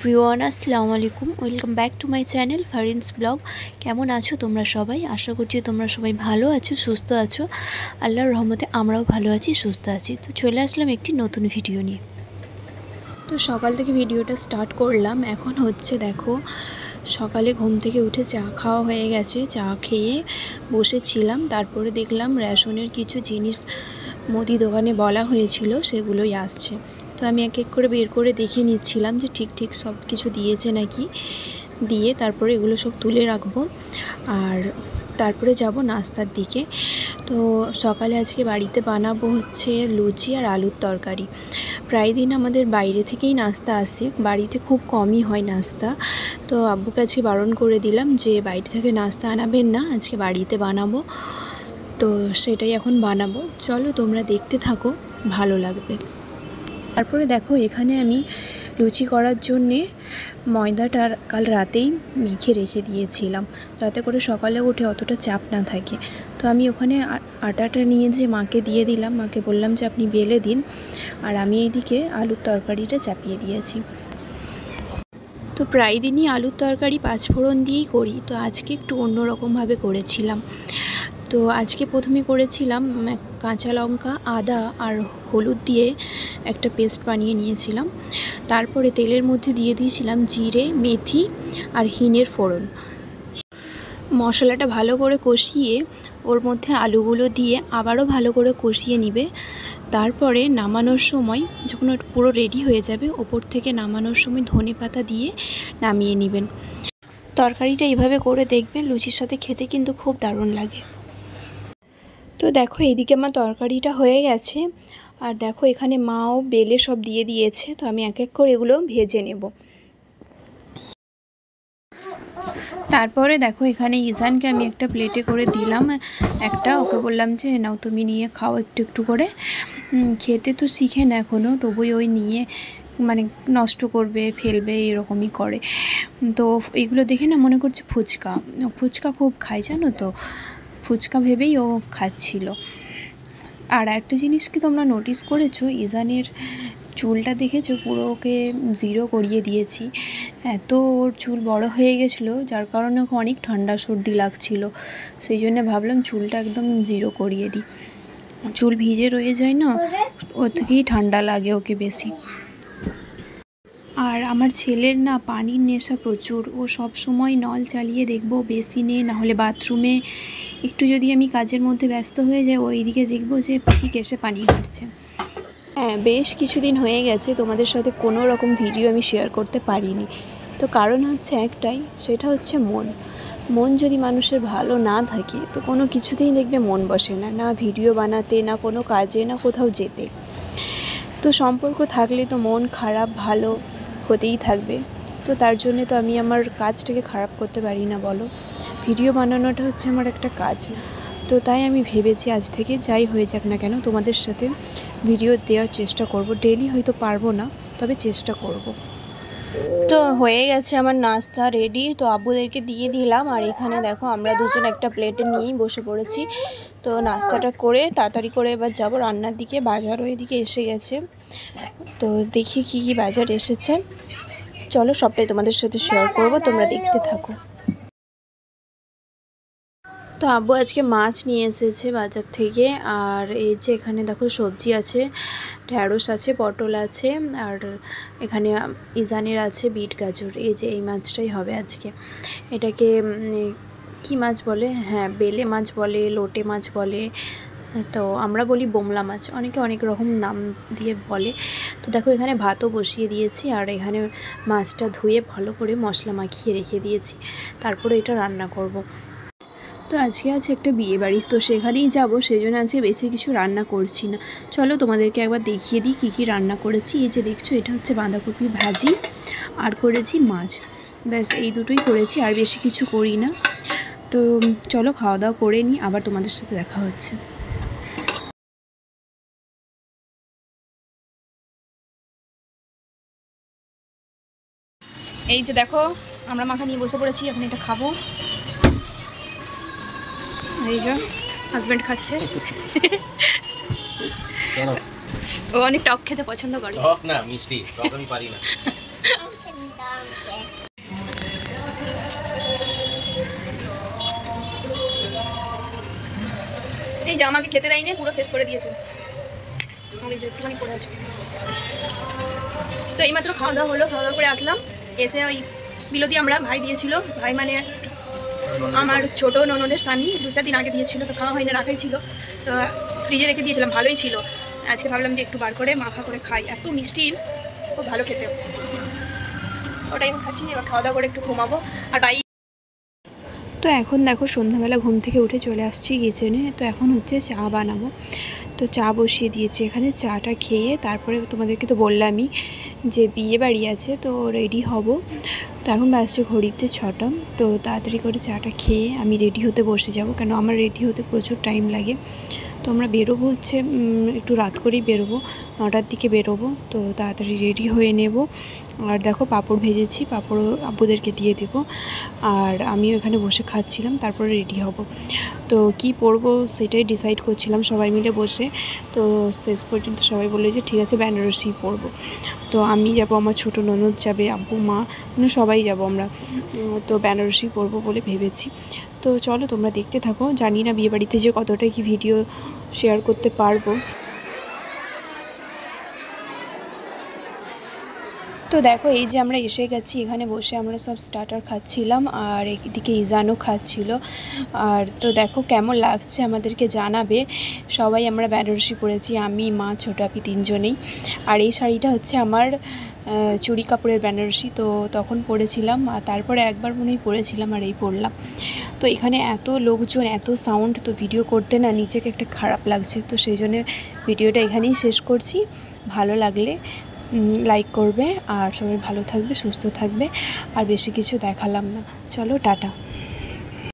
Everyone, আসসালামু আলাইকুম। Welcome back to my channel Farin's blog. কেমন আছো তোমরা সবাই? আশা করছি তোমরা সবাই ভালো আছো, সুস্থ আছো। আল্লাহর রহমতে আমরাও ভালো আছি, সুস্থ আছি। তো চলে আসলাম একটি নতুন ভিডিও নিয়ে। তো সকাল থেকে ভিডিওটা স্টার্ট করলাম। এখন হচ্ছে দেখো, সকালে ঘুম থেকে উঠে চা খাওয়া হয়ে গেছে। চা খেয়ে বসেছিলাম, তারপরে দেখলাম রেশনের কিছু জিনিস মুদি দোকানে বলা হয়েছিল, সেগুলোই আসছে। তো আমি এক এক করে বের করে দেখে নিচ্ছিলাম যে ঠিক সব কিছু দিয়েছে নাকি। দিয়ে তারপরে এগুলো সব তুলে রাখবো, আর তারপরে যাব নাস্তার দিকে। তো সকালে আজকে বাড়িতে বানাবো হচ্ছে লুচি আর আলুর তরকারি। প্রায় দিন আমাদের বাইরে থেকেই নাস্তা আসে, বাড়িতে খুব কমই হয় নাস্তা। তো আব্বুকে আজকে বারণ করে দিলাম যে বাইরে থেকে নাস্তা আনাবেন না, আজকে বাড়িতে বানাবো। তো সেটাই এখন বানাবো, চলো তোমরা দেখতে থাকো, ভালো লাগবে। তারপরে দেখো, এখানে আমি লুচি করার জন্যে ময়দাটা কাল রাতেই মেখে রেখে দিয়েছিলাম, যাতে করে সকালে উঠে অতটা চাপ না থাকে। তো আমি ওখানে আটাটা নিয়ে যে মাকে দিয়ে দিলাম, মাকে বললাম যে আপনি বেলে দিন, আর আমি এইদিকে আলুর তরকারিটা চাপিয়ে দিয়েছি। তো প্রায় দিনই আলুর তরকারি পাঁচফোড়ন দিয়েই করি, তো আজকে একটু অন্যরকমভাবে করেছিলাম। তো আজকে প্রথমে করেছিলাম কাঁচা লঙ্কা, আদা আর হলুদ দিয়ে একটা পেস্ট বানিয়ে নিয়েছিলাম। তারপরে তেলের মধ্যে দিয়ে দিয়েছিলাম জিরে, মেথি আর হিঙের ফোড়ন। মশলাটা ভালো করে কষিয়ে ওর মধ্যে আলুগুলো দিয়ে আবারও ভালো করে কষিয়ে নিবে। তারপরে নামানোর সময় যখন পুরো রেডি হয়ে যাবে, ওপর থেকে নামানোর সময় ধনেপাতা দিয়ে নামিয়ে নেবেন। তরকারিটা এইভাবে করে দেখবেন, লুচির সাথে খেতে কিন্তু খুব দারুণ লাগে। তো দেখো, এইদিকে আমার তরকারিটা হয়ে গেছে, আর দেখো এখানে মাও বেলে সব দিয়ে দিয়েছে। তো আমি এক এক করে এগুলো ভেজে নেব। তারপরে দেখো, এখানে ইজানকে আমি একটা প্লেটে করে দিলাম একটা, ওকে বললাম যে নাও তুমি নিয়ে খাও একটু একটু করে। খেতে তো শিখে না এখনও, তবুই ওই নিয়ে মানে নষ্ট করবে, ফেলবে, এরকমই করে। তো এইগুলো দেখে না মনে করছে ফুচকা, ফুচকা খুব খায় জানো তো, ফুচকা ভেবেই ও খাচ্ছিল। আর একটা জিনিস কি তোমরা নোটিস করেছো, ইজানের চুলটা দেখেছো? পুরো ওকে জিরো করিয়ে দিয়েছি। এত ওর চুল বড় হয়ে গেছিলো, যার কারণে ওকে অনেক ঠান্ডা সর্দি লাগছিল। সেই জন্য ভাবলাম চুলটা একদম জিরো করিয়ে দিই। চুল ভিজে রয়ে যায় না, ওর থেকেই ঠান্ডা লাগে ওকে বেশি। আর আমার ছেলের না পানির নেশা প্রচুর, ও সব সময় নল চালিয়ে দেখবো বেসিনে, না হলে বাথরুমে। একটু যদি আমি কাজের মধ্যে ব্যস্ত হয়ে যাই, ওই দিকে দেখবো যে ঠিক এসে পানি ঘাটছে। হ্যাঁ, বেশ কিছুদিন হয়ে গেছে তোমাদের সাথে কোনো রকম ভিডিও আমি শেয়ার করতে পারিনি। তো কারণ হচ্ছে একটাই, সেটা হচ্ছে মন যদি মানুষের ভালো না থাকে, তো কোনো কিছুতেই দেখবে মন বসে না, না ভিডিও বানাতে, না কোনো কাজে, না কোথাও যেতে। তো সম্পর্ক থাকলে তো মন খারাপ ভালো হতেই থাকবে। তো তার জন্য তো আমি আমার কাজটাকে খারাপ করতে পারি না, বলো। ভিডিও বানানোটা হচ্ছে আমার একটা কাজ। তো তাই আমি ভেবেছি আজ থেকে যাই হয়ে যাক না কেন, তোমাদের সাথে ভিডিও দেওয়ার চেষ্টা করব। ডেইলি হয়তো পারবো না, তবে চেষ্টা করব। তো হয়ে গেছে আমার নাস্তা রেডি, তো আব্বুদেরকে দিয়ে দিলাম। আর এখানে দেখো, আমরা দুজন একটা প্লেটে নিয়েই বসে পড়েছি। তো নাস্তাটা করে তাড়াতাড়ি করে এবার যাবো রান্নার দিকে। বাজারও এদিকে এসে গেছে, তো দেখি কি কি বাজার এসেছে। চলো সবটাই তোমাদের সাথে শেয়ার করব, তোমরা দেখতে থাকো। তো আব্বু আজকে মাছ নিয়ে এসেছে বাজার থেকে। আর এই যে এখানে দেখো সবজি আছে, ঢ্যাঁড়স আছে, পটল আছে, আর এখানে ইজানের আছে বিট গাজর। এই যে এই মাছটাই হবে আজকে। এটাকে কি মাছ বলে? হ্যাঁ, বেলে মাছ বলে, লোটে মাছ বলে, তো আমরা বলি বোমলা মাছ, অনেকে অনেক রকম নাম দিয়ে বলে। তো দেখো, এখানে ভাতও বসিয়ে দিয়েছি, আর এখানে মাছটা ধুয়ে ভালো করে মশলা মাখিয়ে রেখে দিয়েছি। তারপরে এটা রান্না করব। তো আজকে আছে একটা বিয়ে বাড়ি, তো সেখানেই যাবো, সেই জন্য আজকে বেশি কিছু রান্না করছি না। চলো তোমাদেরকে একবার দেখিয়ে দিই কী কী রান্না করেছি। এই যে দেখছো, এটা হচ্ছে বাঁধাকপি ভাজি, আর করেছি মাছ। ব্যাস এই দুটোই করেছি, আর বেশি কিছু করি না। তো চলো খাওয়া দাওয়া করে নিই, আবার তোমাদের সাথে দেখা হচ্ছে। এই যে দেখো, আমরা মাখা নিয়ে বসে পড়েছি, এখন এটা খাবো। এই যে হাজব্যান্ড খাচ্ছে। ও অনেক টক খেতে পছন্দ করে। টক না, মিষ্টি। টক আমি পারি না। এই যে আমাকে খেতে দেয়নি, পুরো শেষ করে দিয়েছে। একটুখানি পড়ে আছে। তো এইমাত্র খাওয়া দাওয়া হলো, খাওয়া দাওয়া করে আসলাম। এসে ওই বিলতি আমরা ভাই দিয়েছিল, ভাই মানে আমার ছোট ননদের স্বামী 2-4 দিন আগে দিয়েছিল, তো খাওয়া হয়নি, রাখাই ছিল, তো ফ্রিজে রেখে দিয়েছিলাম, ভালোই ছিল। আজকে ভাবলাম যে একটু বার করে মাখা করে খাই, এত মিষ্টি, খুব ভালো খেতে। ওটাই খাচ্ছি, এবার খাওয়া দাওয়া করে একটু ঘুমাবো। আর বাই। তো এখন দেখো সন্ধ্যাবেলা ঘুম থেকে উঠে চলে আসছি কিচেনে। তো এখন হচ্ছে চা বানাবো, তো চা বসিয়ে দিয়েছি এখানে। চাটা খেয়ে তারপরে তোমাদেরকে তো বললামই যে বিয়ে বাড়ি আছে, তো রেডি হব। তো এখন বাজছে ঘড়িতে 6টা। তো তাড়াতাড়ি করে চাটা খেয়ে আমি রেডি হতে বসে যাব, কেন আমার রেডি হতে প্রচুর টাইম লাগে। তো আমরা বেরোবো হচ্ছে একটু রাত করেই বেরোবো, 9টার দিকে বেরোবো। তো তাড়াতাড়ি রেডি হয়ে নেব। আর দেখো পাঁপড় ভেজেছি, পাঁপড়ও আব্বুদেরকে দিয়ে দেবো। আর আমিও এখানে বসে খাচ্ছিলাম, তারপরে রেডি হব। তো কি পরবো সেটাই ডিসাইড করছিলাম সবাই মিলে বসে। তো শেষ পর্যন্ত সবাই বললো যে ঠিক আছে বেনারসি পরবো। তো আমি যাব, আমার ছোটো ননদ যাবে, আব্বু মা মানে সবাই যাব আমরা। তো বেনারসি পরবো বলে ভেবেছি। তো চলো তোমরা দেখতে থাকো, জানি না বিয়েবাড়িতে যে কতটা কি ভিডিও শেয়ার করতে পারবো। তো দেখো এই যে আমরা এসে গেছি, এখানে বসে আমরা সব স্টার্টার খাচ্ছিলাম, আর এদিকে ইজানও খাচ্ছিল। আর তো দেখো কেমন লাগছে আমাদেরকে জানাবে। সবাই আমরা বেনারসি পরেছি, আমি, মা, ছোটো আপি 3জনেই। আর এই শাড়িটা হচ্ছে আমার চুড়ি কাপড়ের বেনারসি, তো তখন পরেছিলাম, আর তারপরে একবার মনে হয় পরেছিলাম, আর এই পরলাম। তো এখানে এত লোকজন, এত সাউন্ড, তো ভিডিও করতে না নিজেকে একটা খারাপ লাগছে। তো সেই জন্য ভিডিওটা এখানেই শেষ করছি। ভালো লাগলে লাইক করবে, আর সবাই ভালো থাকবে, সুস্থ থাকবে। আর বেশি কিছু দেখালাম না, চলো টাটা।